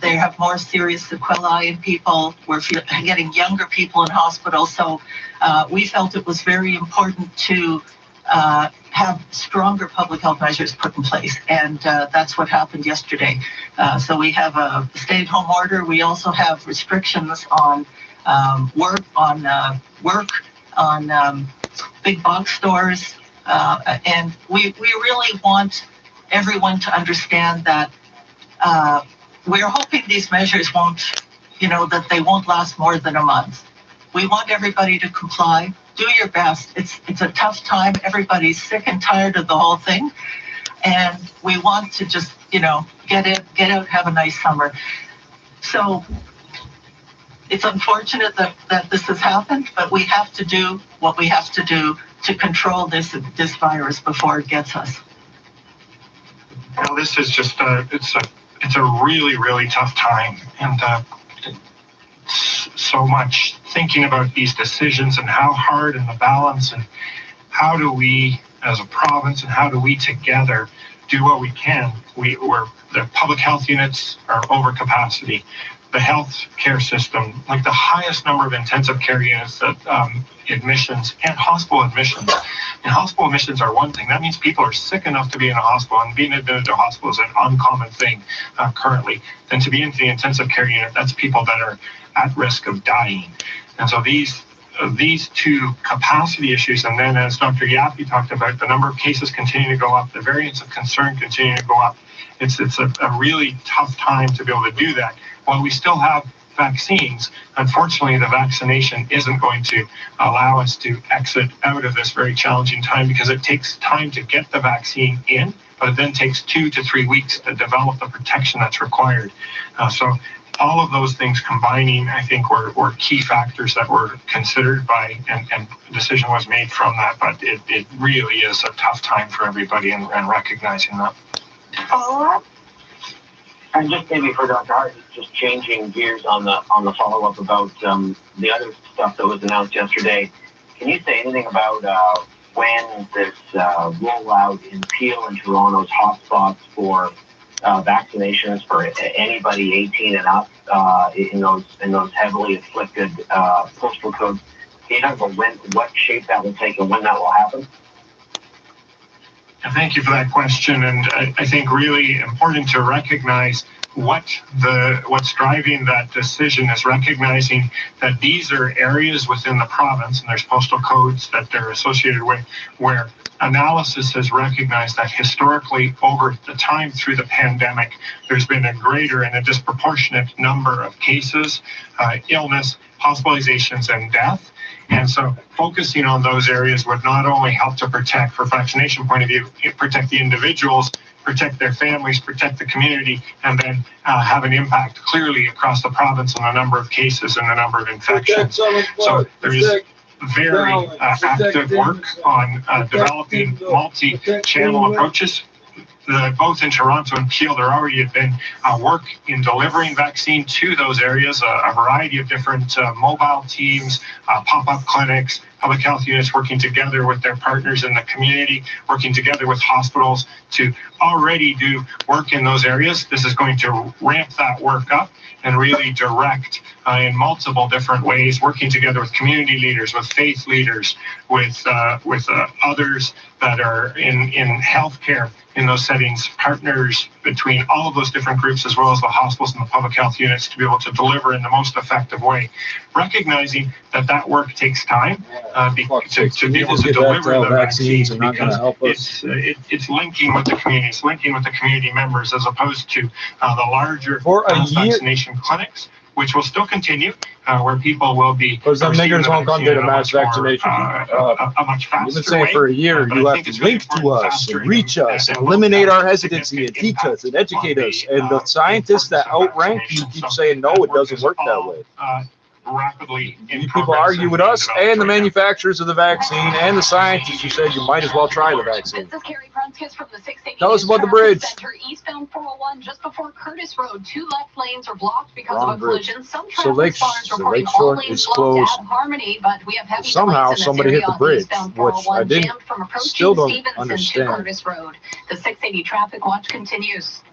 [SPEAKER 14] They have more serious sequelae in people. We're getting younger people in hospital. So we felt it was very important to have stronger public health measures put in place. And that's what happened yesterday. So we have a stay-at-home order. We also have restrictions on work on big box stores. And we really want everyone to understand that we're hoping these measures won't, that they won't last more than a month. We want everybody to comply. Do your best. It's a tough time. Everybody's sick and tired of the whole thing. And we want to just, get out, have a nice summer. So it's unfortunate that this has happened, but we have to do what we have to do to control this virus before it gets us.
[SPEAKER 15] Well, this is just it's a really, really tough time, and so much thinking about these decisions and how hard and the balance, and how do we as a province and how do we together do what we can. The public health units are over capacity. The health care system, like the highest number of intensive care units, that admissions and hospital admissions. And hospital admissions are one thing. That means people are sick enough to be in a hospital, and being admitted to a hospital is an uncommon thing currently. Then to be into the intensive care unit, that's people that are at risk of dying. And so these two capacity issues, and then as Dr. Yaffe talked about, the number of cases continue to go up, the variants of concern continue to go up. It's a really tough time to be able to do that. While we still have vaccines, unfortunately, the vaccination isn't going to allow us to exit out of this very challenging time, because it takes time to get the vaccine in, but it then takes 2 to 3 weeks to develop the protection that's required. So all of those things combining, I think, were key factors that were considered by, and a decision was made from that. But it really is a tough time for everybody, and recognizing that.
[SPEAKER 13] Follow-up? And just maybe for Dr. Hart, just changing gears on the follow-up about the other stuff that was announced yesterday. Can you say anything about when this rollout in Peel and Toronto's hotspots for vaccinations for anybody 18 and up in those heavily afflicted postal codes? Can you talk about what shape that will take and when that will happen?
[SPEAKER 15] Thank you for that question, and I think really important to recognize what's driving that decision is recognizing that these are areas within the province, and there's postal codes that they're associated with, where analysis has recognized that historically over the time through the pandemic, there's been a greater and a disproportionate number of cases, illness, hospitalizations, and death. And so focusing on those areas would not only help to protect, for vaccination point of view, protect the individuals, protect their families, protect the community, and then have an impact clearly across the province on the number of cases and the number of infections. So there is very active work on developing multi-channel approaches. Both in Toronto and Peel, there already had been work in delivering vaccine to those areas, a variety of different mobile teams, pop-up clinics, public health units working together with their partners in the community, working together with hospitals to already do work in those areas. This is going to ramp that work up and really direct in multiple different ways, working together with community leaders, with faith leaders, with others that are in healthcare in those settings, partners between all of those different groups, as well as the hospitals and the public health units, to be able to deliver in the most effective way. Recognizing that that work takes time to be able to deliver the vaccines, because it's linking with the community, it's linking with the community members, as opposed to the larger vaccination clinics, which will still continue, where people will be.
[SPEAKER 1] Because the niggers won't come to the mass vaccination.
[SPEAKER 15] A much faster
[SPEAKER 1] We've been saying for a year, you have to link to us and reach us and eliminate our hesitancy and teach us and educate us. And the scientists that outrank you keep saying, no, it doesn't work that way.
[SPEAKER 15] Rapidly
[SPEAKER 1] people argue with us and the manufacturers of the vaccine and the scientists who said you might as well try the vaccine. Tell us about the bridge.
[SPEAKER 4] Eastbound 401 just before Curtis Road. 2 left lanes are blocked because of a collision. Some
[SPEAKER 1] so Lakeshore is closed.
[SPEAKER 4] Harmony, but we have heavy
[SPEAKER 1] somehow somebody hit the bridge, which I didn't. Still don't understand.
[SPEAKER 4] Curtis Road. The 680 traffic watch continues.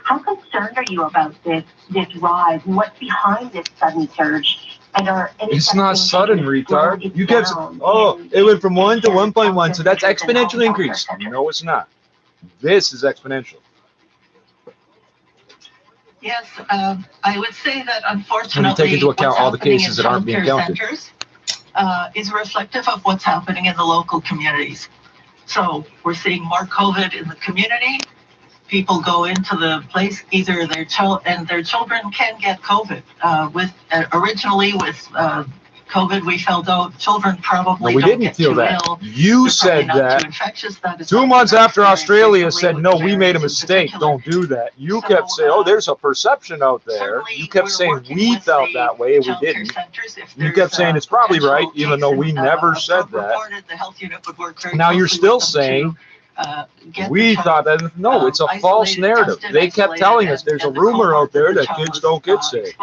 [SPEAKER 10] How concerned are you about this rise? What's behind this sudden surge? And
[SPEAKER 1] it's not sudden, retard. You kept, it went from 1 to 1.1, so that's exponential increase. No, it's not. This is exponential.
[SPEAKER 14] Yes, I would say that unfortunately,
[SPEAKER 1] when you take into account all the cases that aren't being counted,
[SPEAKER 14] is reflective of what's happening in the local communities. So we're seeing more COVID in the community. People go into the place, either their children can get COVID. Originally with COVID, we felt out children probably
[SPEAKER 1] no, we didn't feel that. Ill. You said that 2 months after Australia said, no, we made a mistake, don't do that. You kept saying, oh, there's a perception out there. You kept saying we felt that way, and we didn't. You kept saying it's probably right, even though we never said that. Now you're still saying, we thought that, no, it's a false narrative. They kept telling us there's a rumor out there that kids don't get sick.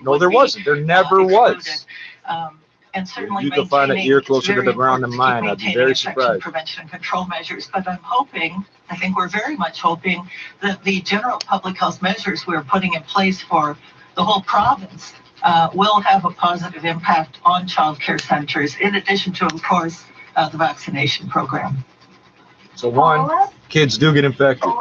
[SPEAKER 1] No, there wasn't. There never was.
[SPEAKER 14] And certainly
[SPEAKER 1] you can find an ear closer to the ground than mine. I'd be very surprised.
[SPEAKER 14] Prevention and control measures, but I'm hoping, I think we're very much hoping, that the general public health measures we're putting in place for the whole province will have a positive impact on child care centers, in addition to, of course, the vaccination program.
[SPEAKER 1] So 1, kids do get infected.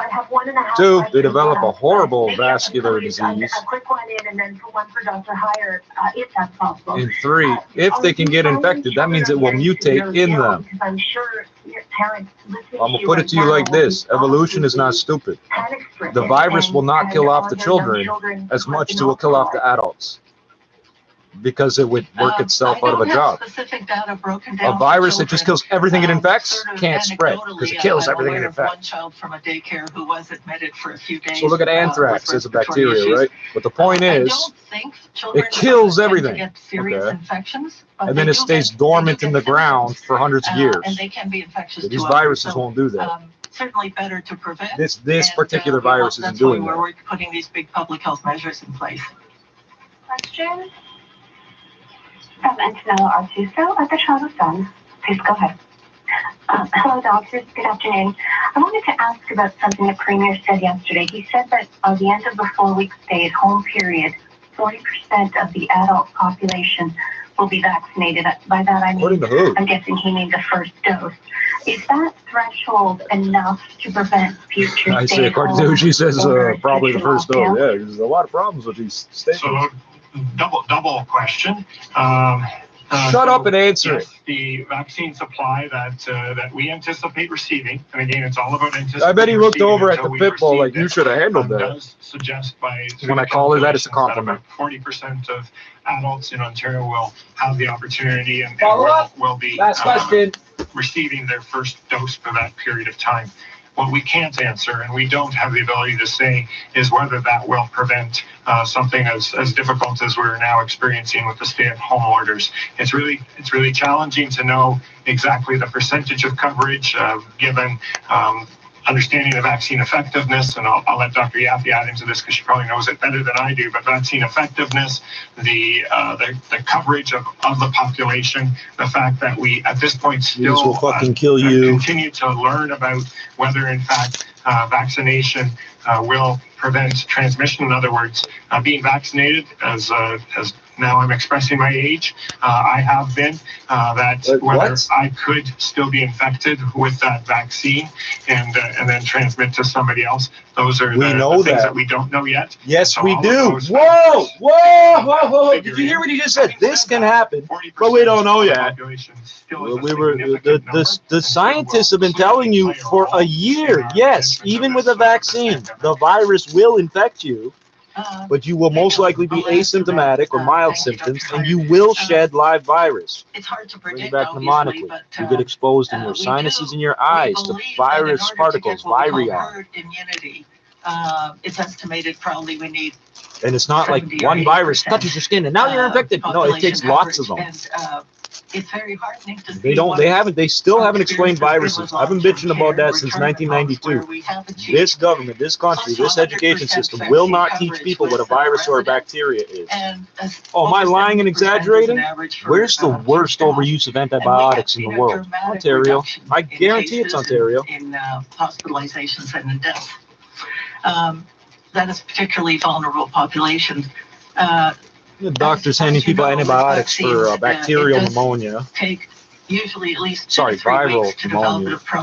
[SPEAKER 1] 2, they develop a horrible vascular disease.
[SPEAKER 10] A quick one in, and then one for Dr. Heyer, if that's possible.
[SPEAKER 1] And 3, if they can get infected, that means it will mutate in them.
[SPEAKER 10] I'm sure your parents listening.
[SPEAKER 1] I'm gonna put it to you like this: evolution is not stupid. The virus will not kill off the children as much as it will kill off the adults, because it would work itself out of a job. A virus that just kills everything it infects can't spread, because it kills everything it infects.
[SPEAKER 14] One child from a daycare who was admitted for a few days.
[SPEAKER 1] So look at anthrax as a bacteria, right? But the point is, it kills everything. Okay. And then it stays dormant in the ground for hundreds of years.
[SPEAKER 14] And they can be infectious.
[SPEAKER 1] These viruses won't do that.
[SPEAKER 14] Certainly better to prevent.
[SPEAKER 1] This particular virus isn't doing that.
[SPEAKER 14] That's why we're putting these big public health measures in place.
[SPEAKER 10] Question from Antonella Artuso at the Toronto Sun. Please go ahead. Hello, doctors. Good afternoon. I wanted to ask about something the Premier said yesterday. He said that at the end of the 4-week stay-at-home period, 40% of the adult population will be vaccinated. By that, I mean, I'm guessing he means the first dose. Is that threshold enough to prevent future
[SPEAKER 1] I say, according to who she says, probably the first dose. Yeah, there's a lot of problems with these statements.
[SPEAKER 15] So, double question.
[SPEAKER 1] Shut up and answer it.
[SPEAKER 15] The vaccine supply that we anticipate receiving, and again, it's all about anticipating.
[SPEAKER 1] I bet he looked over at the pit bull like, you should have handled that.
[SPEAKER 15] Does suggest by
[SPEAKER 1] when I call her that, it's a compliment.
[SPEAKER 15] 40% of adults in Ontario will have the opportunity and will be receiving their first dose for that period of time. What we can't answer, and we don't have the ability to say, is whether that will prevent something as difficult as we're now experiencing with the stay-at-home orders. It's really challenging to know exactly the percentage of coverage given understanding the vaccine effectiveness, and I'll let Dr. Yaffe add into this because she probably knows it better than I do, but vaccine effectiveness, the coverage of the population, the fact that we, at this point, still
[SPEAKER 1] will fucking kill you.
[SPEAKER 15] Continue to learn about whether, in fact, vaccination will prevent transmission. In other words, being vaccinated, as now I'm expressing my age, I have been, whether I could still be infected with that vaccine and then transmit to somebody else. Those are the things that we don't know yet.
[SPEAKER 1] Yes, so we do. Whoa! Did you hear what he just said? This can happen, but we don't know yet. The scientists have been telling you for a year, yes, even with a vaccine, the virus will infect you, but you will most likely be asymptomatic or mild symptoms, and you will shed live virus.
[SPEAKER 14] It's hard to predict,
[SPEAKER 1] back pneumonically. You get exposed in your sinuses and your eyes to virus particles, virion.
[SPEAKER 14] Herd immunity, it's estimated probably we need.
[SPEAKER 1] And it's not like one virus touches your skin and now you're infected. No, it takes lots of them.
[SPEAKER 14] And, it's very heartening to see.
[SPEAKER 1] They still haven't explained viruses. I've been bitching about that since 1992. This government, this country, this education system will not teach people what a virus or a bacteria is. Oh, am I lying and exaggerating? Where's the worst overuse of antibiotics in the world? Ontario. I guarantee it's Ontario.
[SPEAKER 14] In hospitalizations and in deaths. That is particularly vulnerable populations.
[SPEAKER 1] The doctor's handing people antibiotics for bacterial pneumonia.
[SPEAKER 14] Take usually at least
[SPEAKER 1] viral
[SPEAKER 14] to pneumonia.
[SPEAKER 1] I'm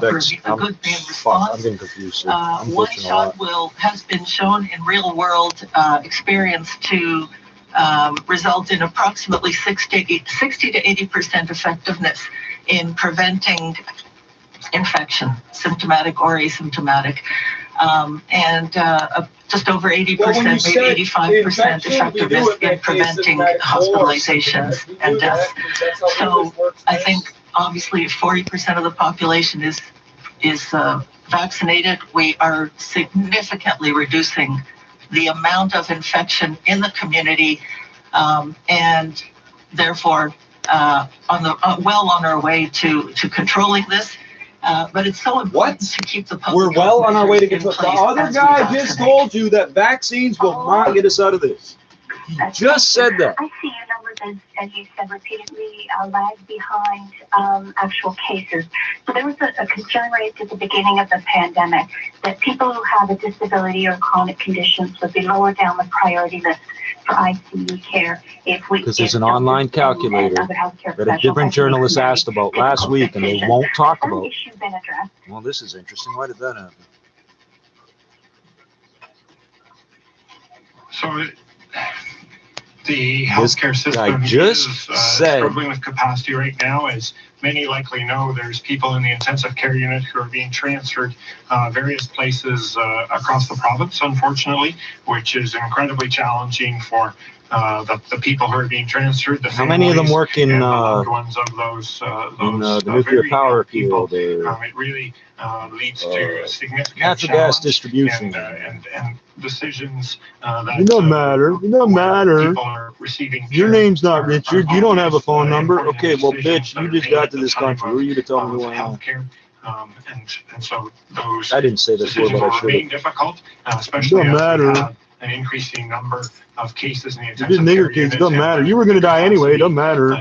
[SPEAKER 1] getting confused.
[SPEAKER 14] One shot has been shown in real world experience to result in approximately 60 to 80% effectiveness in preventing infection, symptomatic or asymptomatic. Just over 80%, maybe 85% effectiveness in preventing hospitalizations and deaths. So I think obviously if 40% of the population is vaccinated, we are significantly reducing the amount of infection in the community, and therefore well on our way to controlling this. But it's so important to keep the public.
[SPEAKER 1] We're well on our way to get. The other guy just told you that vaccines will not get us out of this. He just said that.
[SPEAKER 10] I see your numbers, as you said repeatedly, lag behind actual cases. So there was a concern raised at the beginning of the pandemic that people who have a disability or chronic conditions would be lower down the priority list for ICU care
[SPEAKER 1] because there's an online calculator that a different journalist asked about last week, and they won't talk about. Well, this is interesting. Why did that happen?
[SPEAKER 15] So the healthcare system is struggling with capacity right now. As many likely know, there's people in the intensive care unit who are being transferred various places across the province, unfortunately, which is incredibly challenging for the people who are being transferred. How
[SPEAKER 1] many of them work in
[SPEAKER 15] ones of those
[SPEAKER 1] the nuclear power field?
[SPEAKER 15] It really leads to significant
[SPEAKER 1] natural gas distribution
[SPEAKER 15] and decisions that
[SPEAKER 1] it don't matter. It don't matter. Your name's not Richard. You don't have a phone number. Okay, well, bitch, you just got to this country. Who are you to tell me who I am?
[SPEAKER 15] And so those
[SPEAKER 1] I didn't say this word, but I should have.
[SPEAKER 15] Difficult, especially
[SPEAKER 1] don't matter.
[SPEAKER 15] An increasing number of cases in the
[SPEAKER 1] intensive care unit. It doesn't matter. You were going to die anyway. It doesn't matter.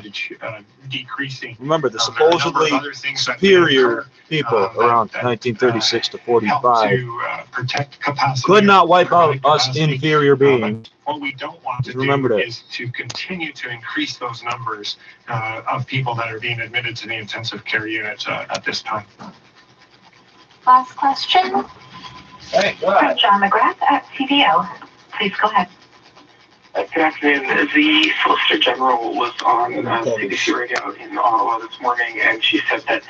[SPEAKER 15] Decreasing.
[SPEAKER 1] Remember, the supposedly superior people around 1936 to 45
[SPEAKER 15] to protect capacity
[SPEAKER 1] could not wipe out us inferior beings.
[SPEAKER 15] What we don't want to
[SPEAKER 1] remember
[SPEAKER 15] do is to continue to increase those numbers of people that are being admitted to the intensive care unit at this time.
[SPEAKER 10] Last question.
[SPEAKER 1] Hey, go
[SPEAKER 10] ahead. From John McGrath at CVL. Please go ahead.
[SPEAKER 16] Good afternoon. The Solicitor General was on CBC Radio in Ottawa this morning, and she said that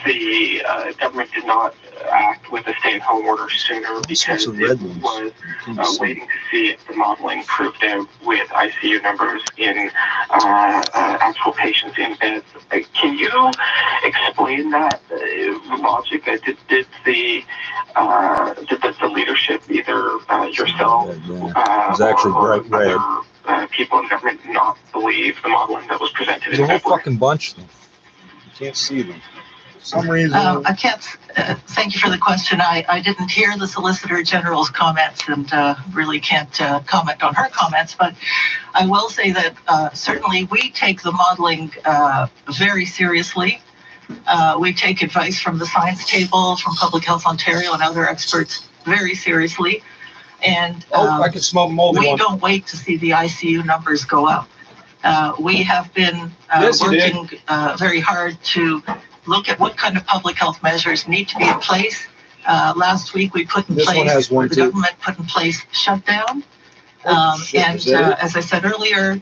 [SPEAKER 16] the government did not act with a stay-at-home order sooner because it was waiting to see if the modeling proved out with ICU numbers in actual patients in beds. Can you explain that logic? Did the leadership, either yourself or other people in government, not believe the modeling that was presented?
[SPEAKER 1] There's a whole fucking bunch of them. You can't see them. For some reason.
[SPEAKER 14] I can't, thank you for the question. I didn't hear the Solicitor General's comments and really can't comment on her comments, but I will say that certainly we take the modeling very seriously. We take advice from the science table, from Public Health Ontario and other experts very seriously. And
[SPEAKER 1] I can smell moldy.
[SPEAKER 14] We don't wait to see the ICU numbers go up. We have been working very hard to look at what kind of public health measures need to be in place. Last week we put in place, the government put in place shutdown. As I said earlier,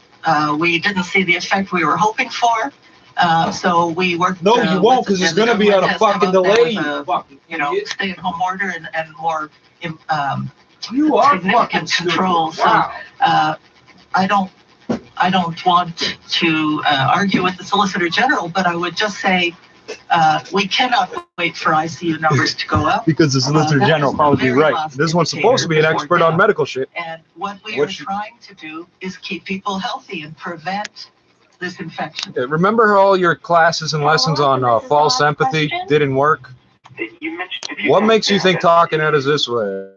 [SPEAKER 14] we didn't see the effect we were hoping for. So we worked.
[SPEAKER 1] No, you won't, because it's going to be on a fucking delay.
[SPEAKER 14] Stay-at-home order and more
[SPEAKER 1] you are
[SPEAKER 14] significant controls.
[SPEAKER 1] Wow.
[SPEAKER 14] So I don't want to argue with the Solicitor General, but I would just say we cannot wait for ICU numbers to go up.
[SPEAKER 1] Because the Solicitor General probably be right. This one's supposed to be an expert on medical shit.
[SPEAKER 14] And what we are trying to do is keep people healthy and prevent this infection.
[SPEAKER 1] Remember all your classes and lessons on false empathy didn't work? What makes you think talking at us this way?